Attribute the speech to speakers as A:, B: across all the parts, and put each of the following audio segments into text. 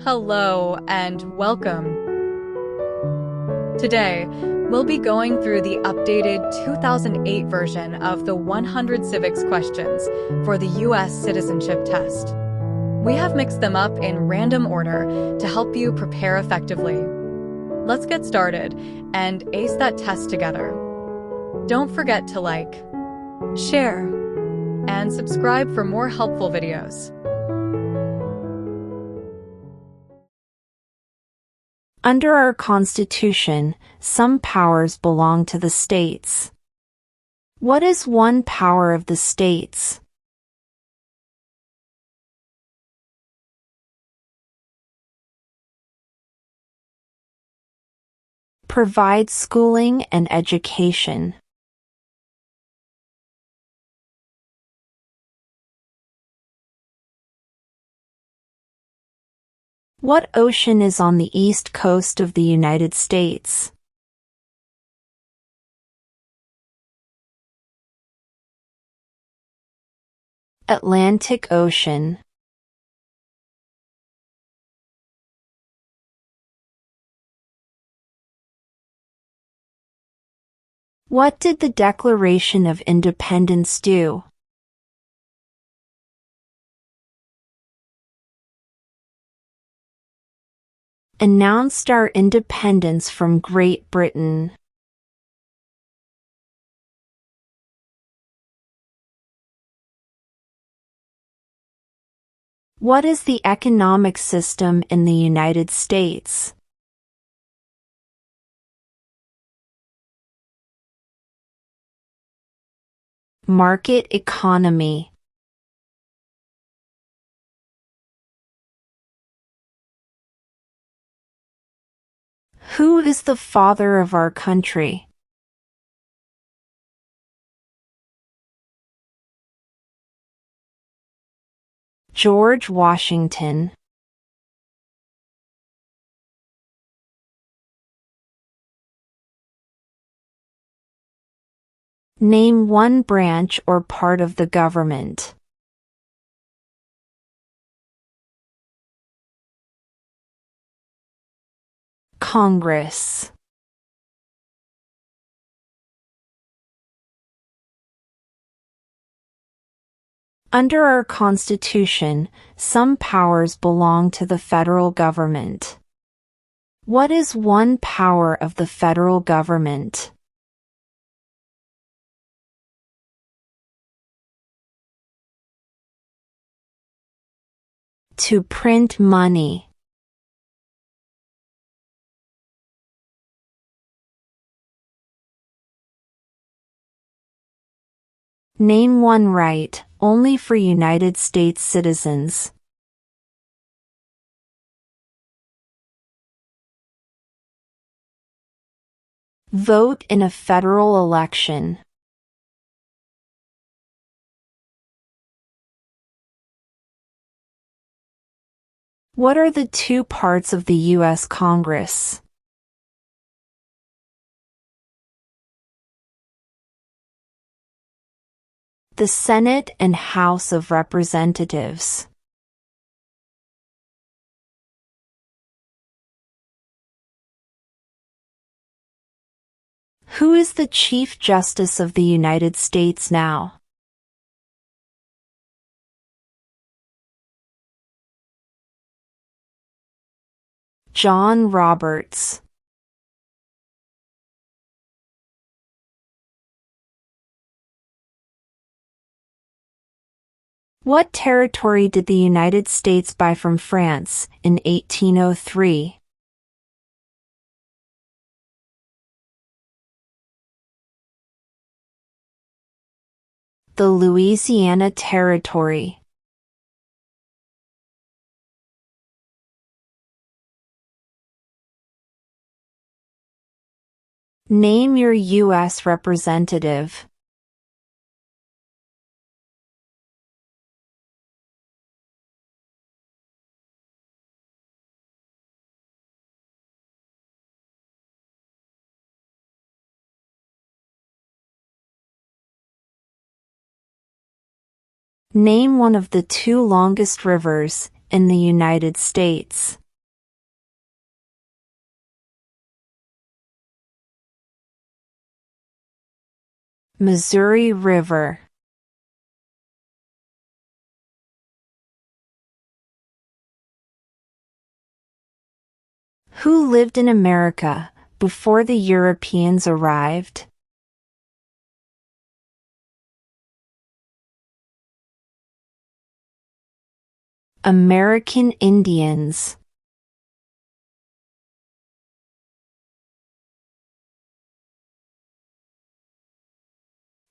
A: Hello and welcome. Today, we'll be going through the updated 2008 version of the 100 civics questions for the U.S. Citizenship Test. We have mixed them up in random order to help you prepare effectively. Let's get started and ace that test together. Don't forget to like, share, and subscribe for more helpful videos.
B: Under our Constitution, some powers belong to the states. What is one power of the states? Provide schooling and education. What ocean is on the east coast of the United States? Atlantic Ocean. What did the Declaration of Independence do? Announced our independence from Great Britain. What is the economic system in the United States? Market economy. Who is the father of our country? George Washington. Name one branch or part of the government. Congress. Under our Constitution, some powers belong to the federal government. What is one power of the federal government? To print money. Name one right, only for United States citizens. Vote in a federal election. What are the two parts of the U.S. Congress? The Senate and House of Representatives. Who is the Chief Justice of the United States now? John Roberts. What territory did the United States buy from France in 1803? The Louisiana Territory. Name your U.S. representative. Name one of the two longest rivers in the United States. Missouri River. Who lived in America before the Europeans arrived? American Indians.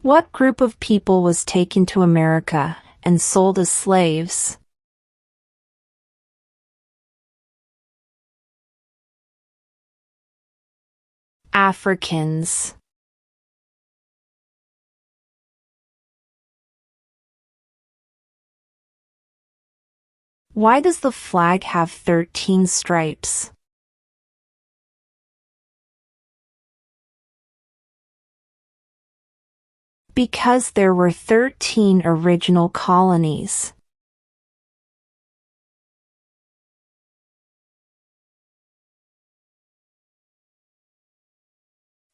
B: What group of people was taken to America and sold as slaves? Africans. Why does the flag have 13 stripes? Because there were 13 original colonies.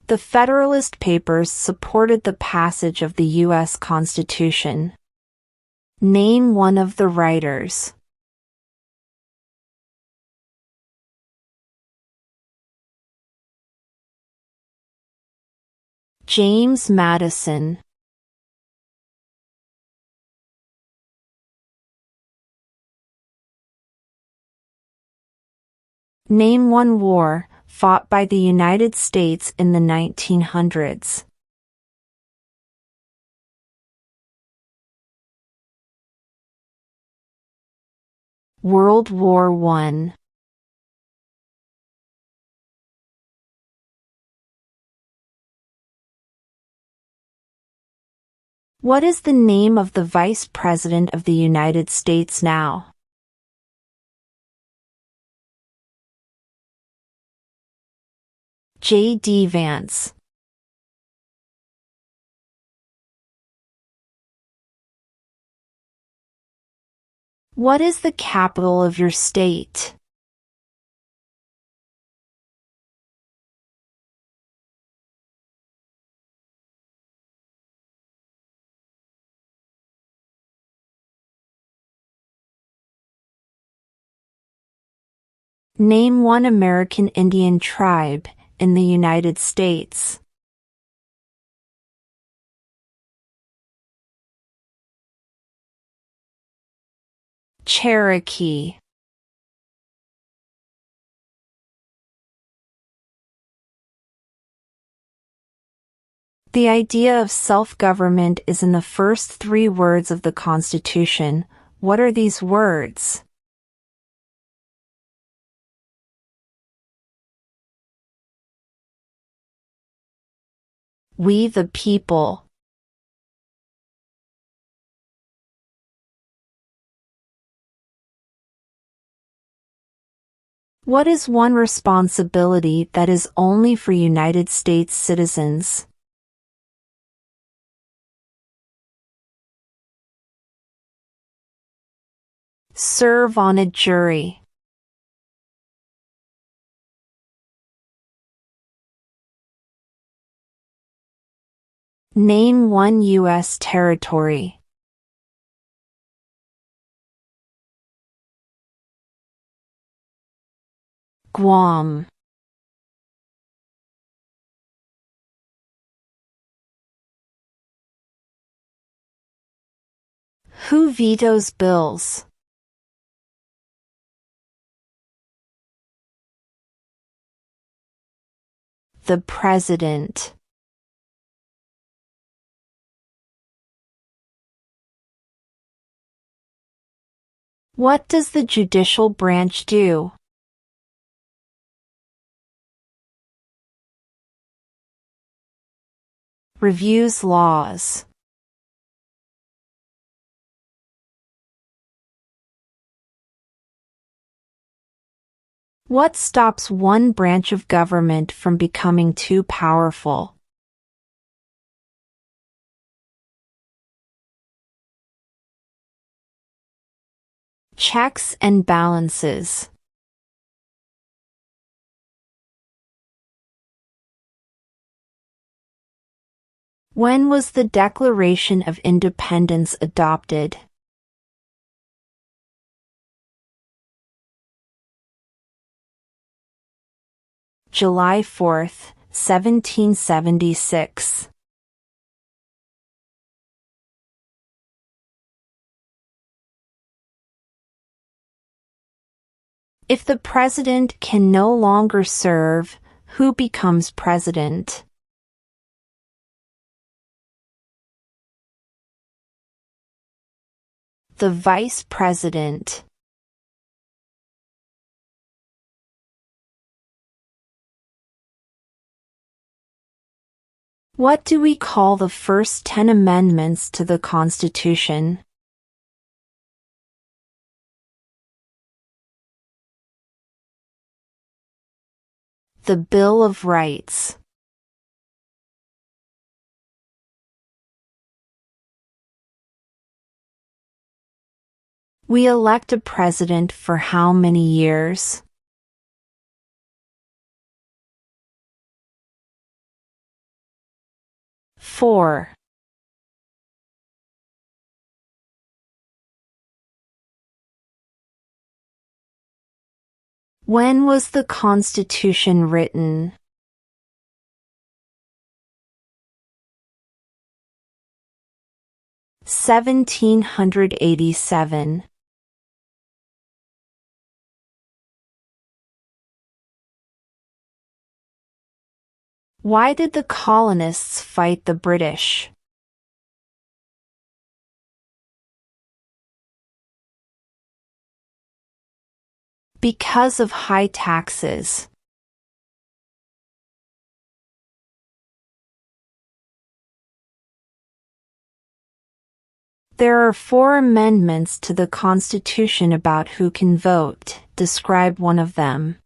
B: The Federalist Papers supported the passage of the U.S. Constitution. Name one of the writers. James Madison. Name one war fought by the United States in the 1900s. World War I. What is the name of the Vice President of the United States now? J.D. Vance. What is the capital of your state? Name one American Indian tribe in the United States. Cherokee. The idea of self-government is in the first 3 words of the Constitution. What are these words? We the people. What is one responsibility that is only for United States citizens? Serve on a jury. Name one U.S. territory. Guam. Who vetoes bills? The President. What does the judicial branch do? Reviews laws. What stops one branch of government from becoming too powerful? Checks and balances. When was the Declaration of Independence adopted? July 4th, 1776. If the president can no longer serve, who becomes president? The vice president. What do we call the first 10 amendments to the Constitution? The Bill of Rights. We elect a president for how many years? 4. When was the Constitution written? (1787). Why did the colonists fight the British? Because of high taxes. There are 4 amendments to the Constitution about who can vote. Describe one of them.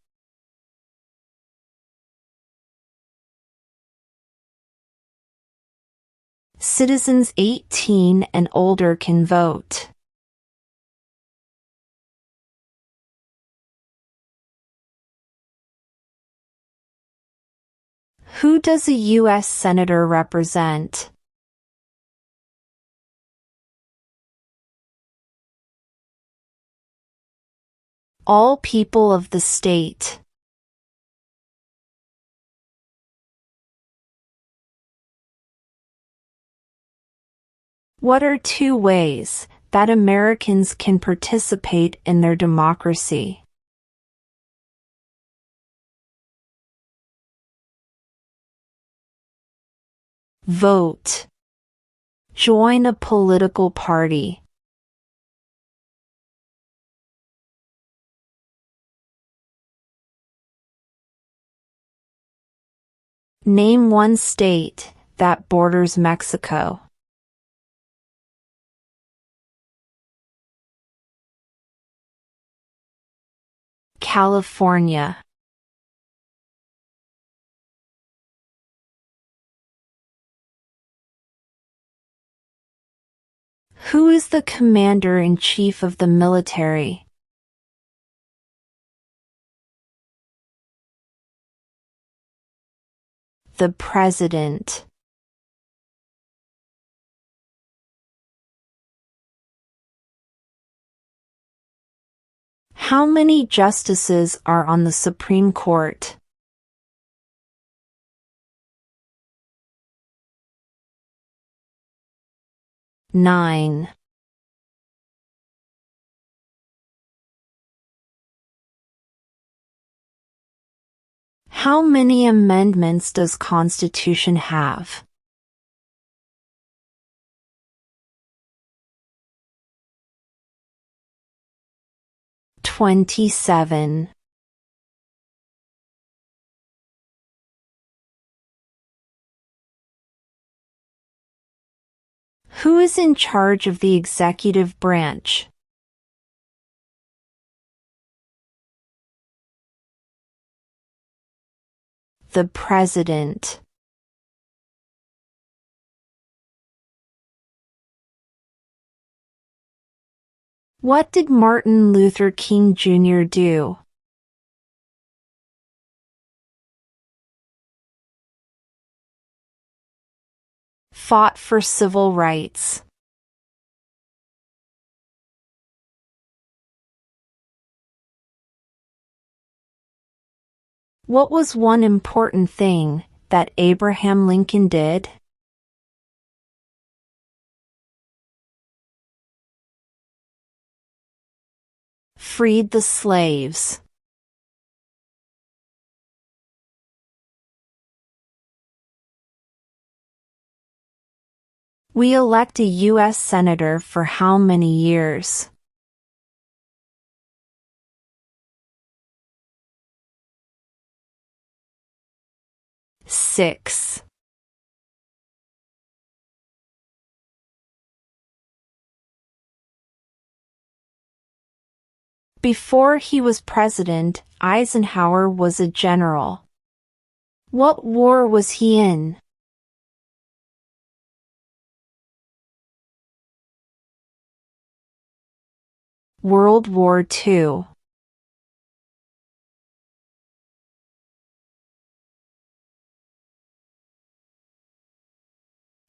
B: Citizens 18 and older can vote. Who does a U.S. Senator represent? All people of the state. What are 2 ways that Americans can participate in their democracy? Vote. Join a political party. Name one state that borders Mexico. California. Who is the commander-in-chief of the military? The president. How many justices are on the Supreme Court? 9. How many amendments does Constitution have? 27. Who is in charge of the executive branch? The president. What did Martin Luther King Jr. do? fought for civil rights? What was one important thing that Abraham Lincoln did? Freed the slaves. We elect a U.S. Senator for how many years? 6. Before he was president, Eisenhower was a general. What war was he in? World War II.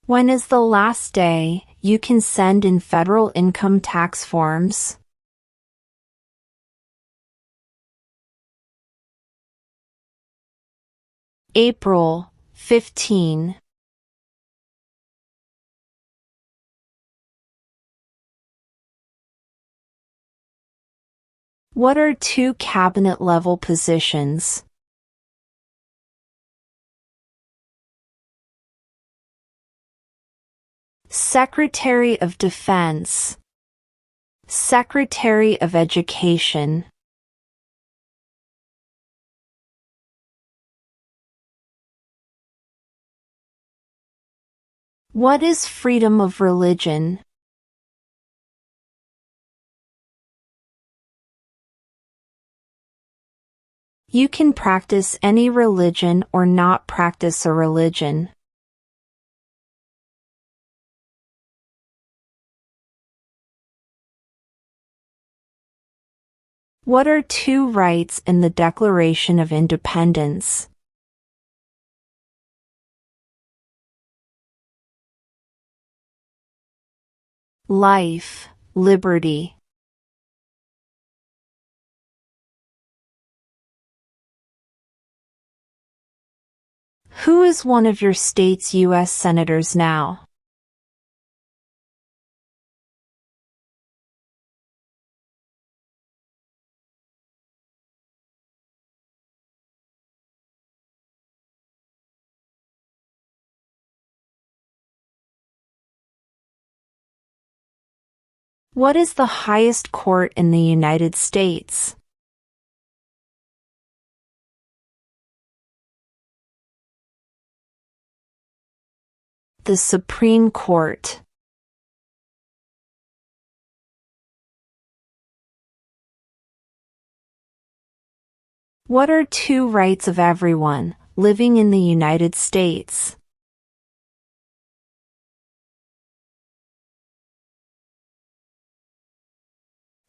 B: When is the last day you can send in federal income tax forms? April 15. What are two cabinet-level positions? Secretary of Defense, Secretary of Education. What is freedom of religion? You can practice any religion or not practice a religion. What are two rights in the Declaration of Independence? Life, liberty. Who is one of your state's U.S. senators now? What is the highest court in the United States? The Supreme Court. What are two rights of everyone living in the United States?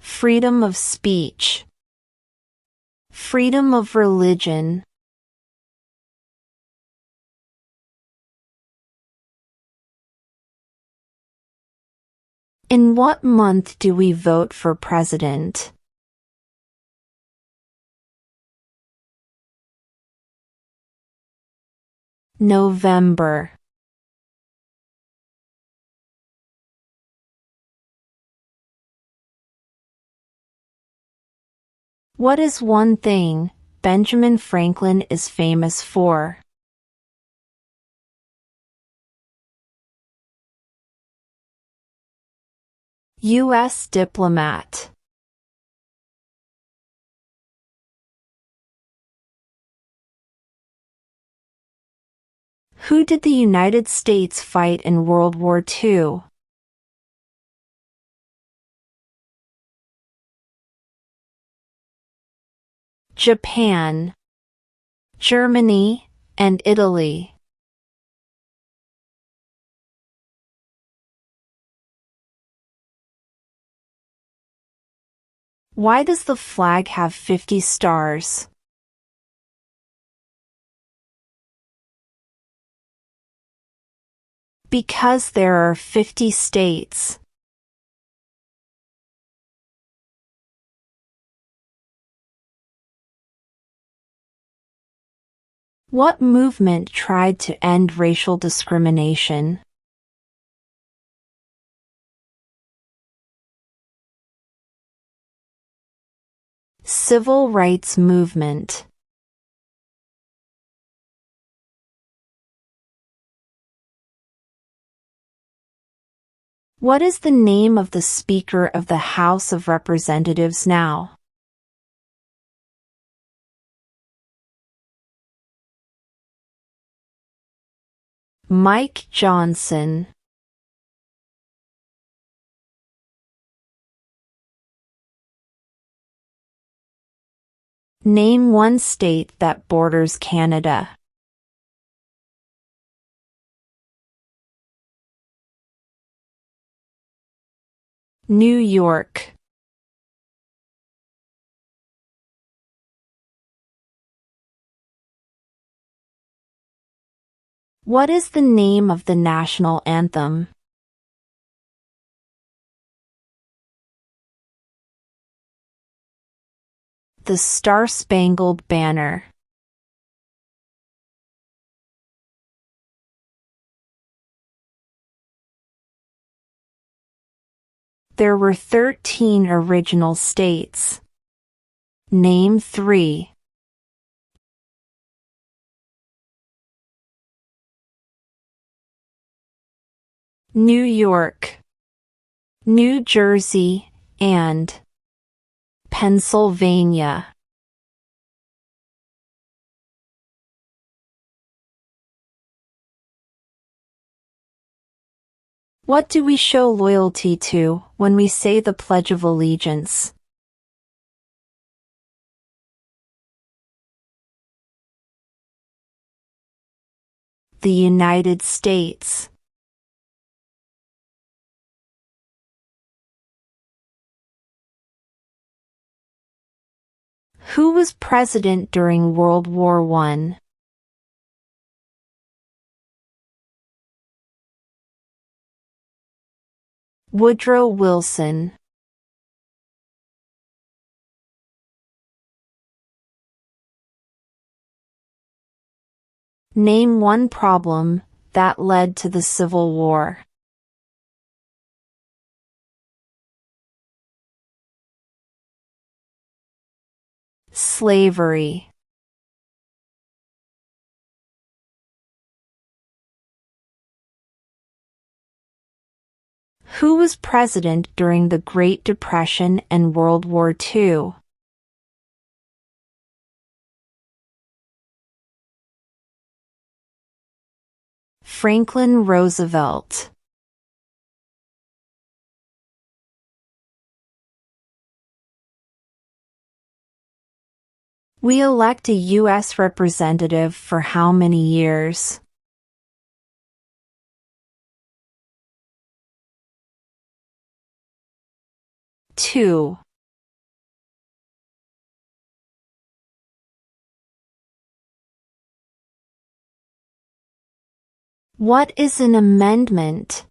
B: Freedom of speech. Freedom of religion. In what month do we vote for president? November. What is one thing Benjamin Franklin is famous for? U.S. diplomat. Who did the United States fight in World War II? Japan, Germany, and Italy. Why does the flag have 50 stars? Because there are 50 states. What movement tried to end racial discrimination? Civil rights movement. What is the name of the Speaker of the House of Representatives now? Mike Johnson. Name one state that borders Canada. New York. What is the name of the national anthem? The Star-Spangled Banner. There were 13 original states. Name 3. New York, New Jersey, and Pennsylvania. What do we show loyalty to when we say the Pledge of Allegiance? The United States. Who was president during World War I? Woodrow Wilson. Name one problem that led to the Civil War. Slavery. Who was president during the Great Depression and World War II? Franklin Roosevelt. We elect a U.S. representative for how many years? 2. What is an amendment?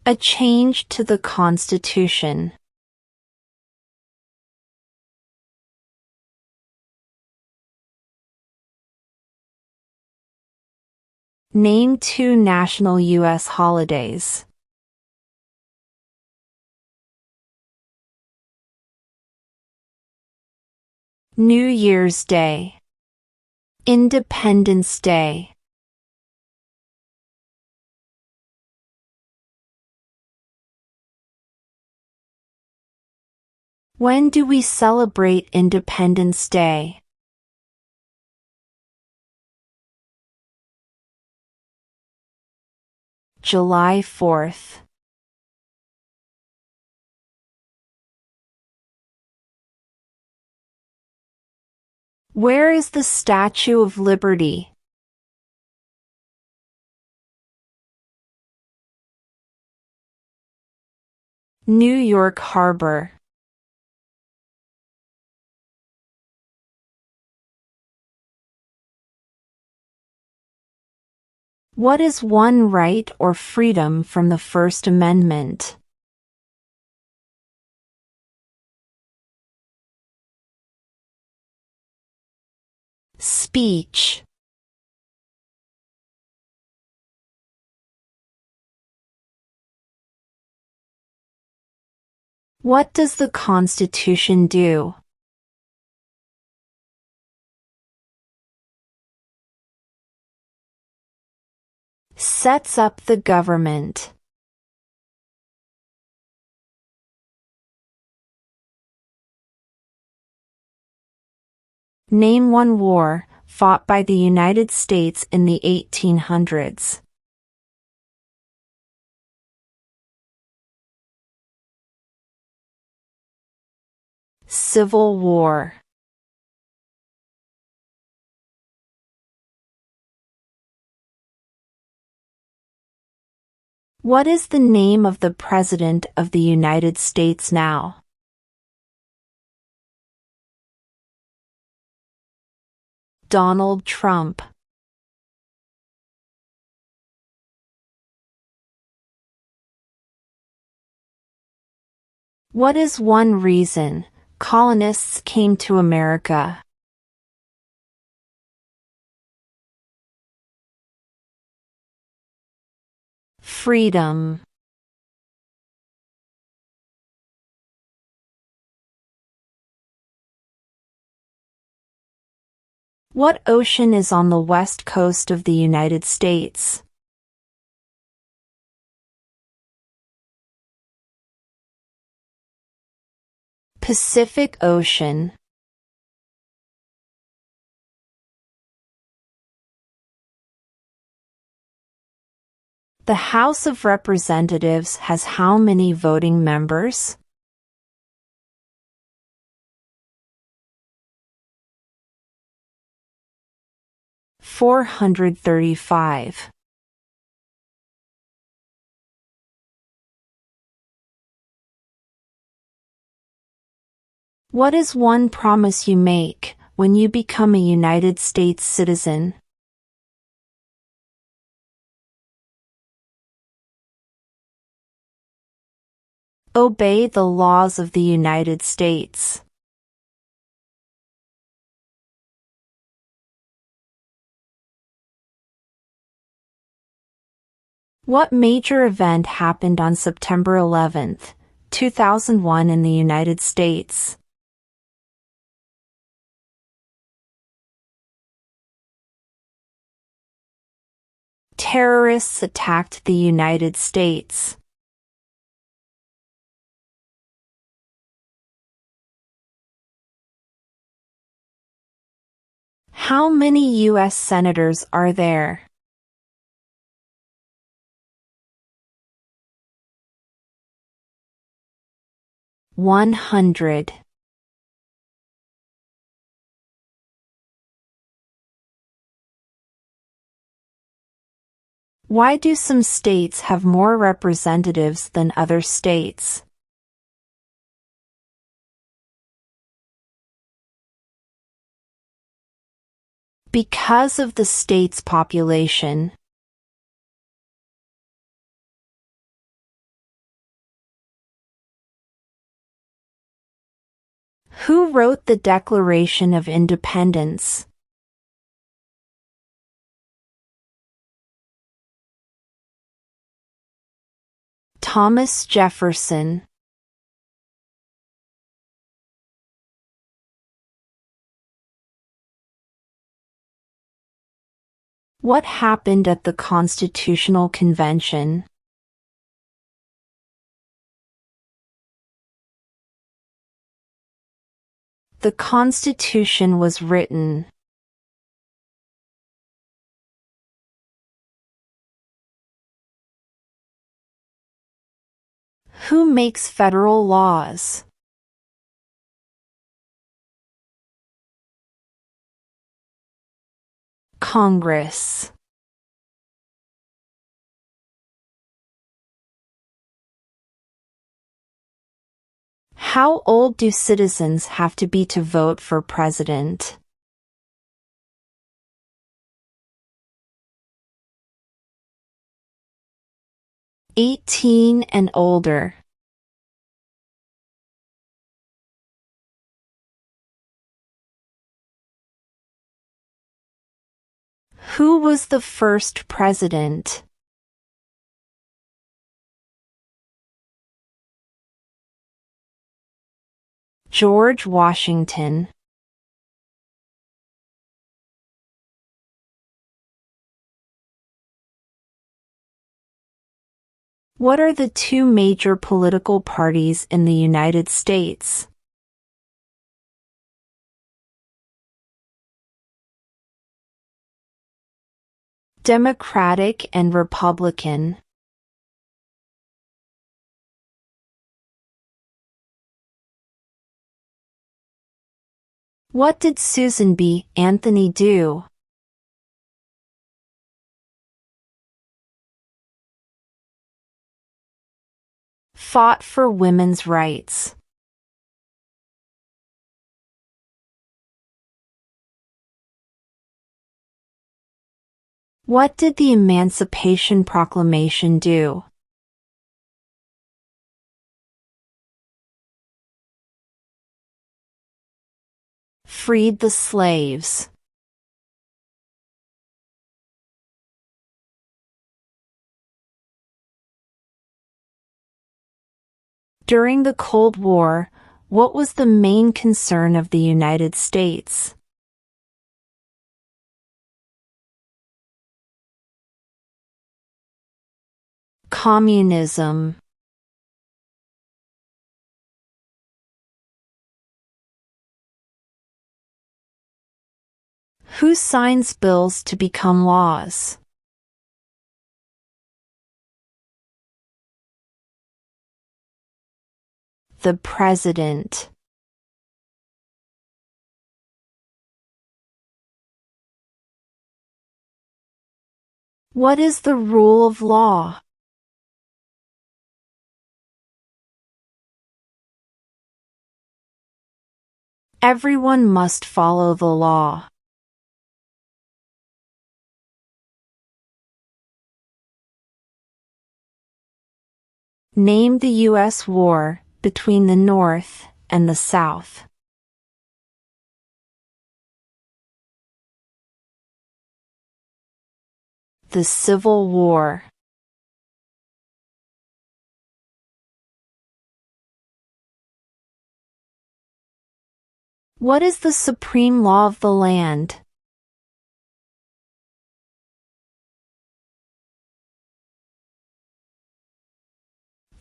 B: A change to the Constitution. Name 2 national U.S. holidays. New Year's Day. Independence Day. When do we celebrate Independence Day? July 4th. Where is the Statue of Liberty? New York Harbor. What is one right or freedom from the First Amendment? Speech. What does the Constitution do? Sets up the government. Name one war fought by the United States in the 1800s. Civil War. What is the name of the President of the United States now? Donald Trump. What is one reason colonists came to America? Freedom. What ocean is on the west coast of the United States? Pacific Ocean. The House of Representatives has how many voting members? $435. What is one promise you make when you become a United States citizen? Obey the laws of the United States. What major event happened on September 11, 2001 in the United States? Terrorists attacked the United States. How many U.S. senators are there? $100. Why do some states have more representatives than other states? Because of the state's population. Who wrote the Declaration of Independence? Thomas Jefferson. What happened at the Constitutional Convention? The Constitution was written. Who makes federal laws? Congress. How old do citizens have to be to vote for president? 18 and older. Who was the first president? George Washington. What are the two major political parties in the United States? Democratic and Republican. What did Susan B. Anthony do? Fought for women's rights. What did the Emancipation Proclamation do? Freed the slaves. During the Cold War, what was the main concern of the United States? Communism. Who signs bills to become laws? The President. What is the rule of law? Everyone must follow the law. Name the U.S. war between the North and the South. The Civil War. What is the supreme law of the land?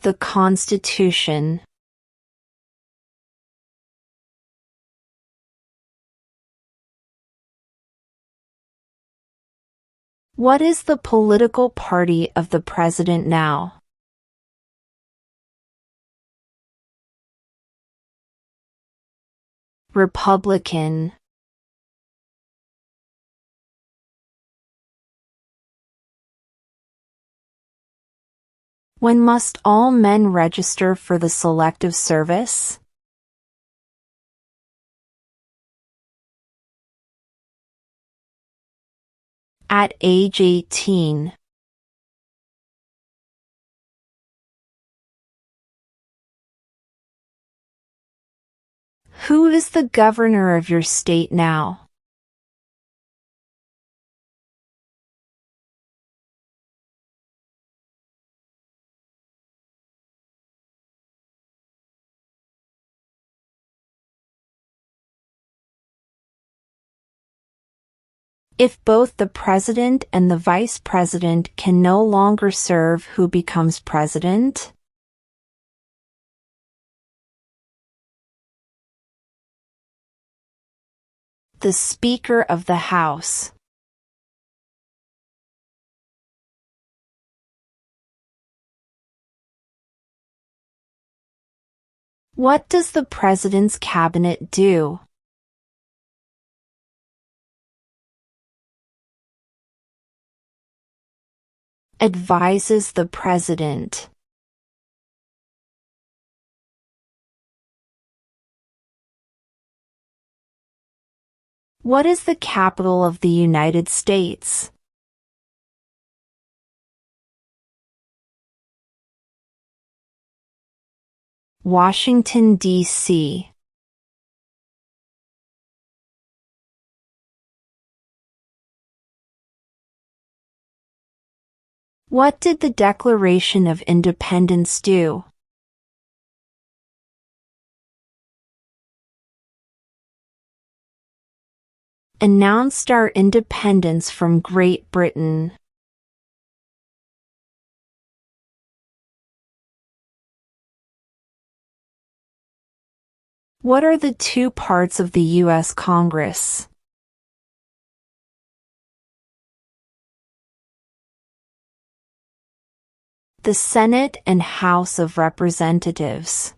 B: The Constitution. What is the political party of the president now? Republican. When must all men register for the Selective Service? At age 18. Who is the governor of your state now? If both the president and the vice president can no longer serve, who becomes president? The Speaker of the House. What does the president's cabinet do? Advises the president. What is the capital of the United States? Washington, D.C. What did the Declaration of Independence do? Announced our independence from Great Britain. What are the two parts of the U.S. Congress? The Senate and House of Representatives.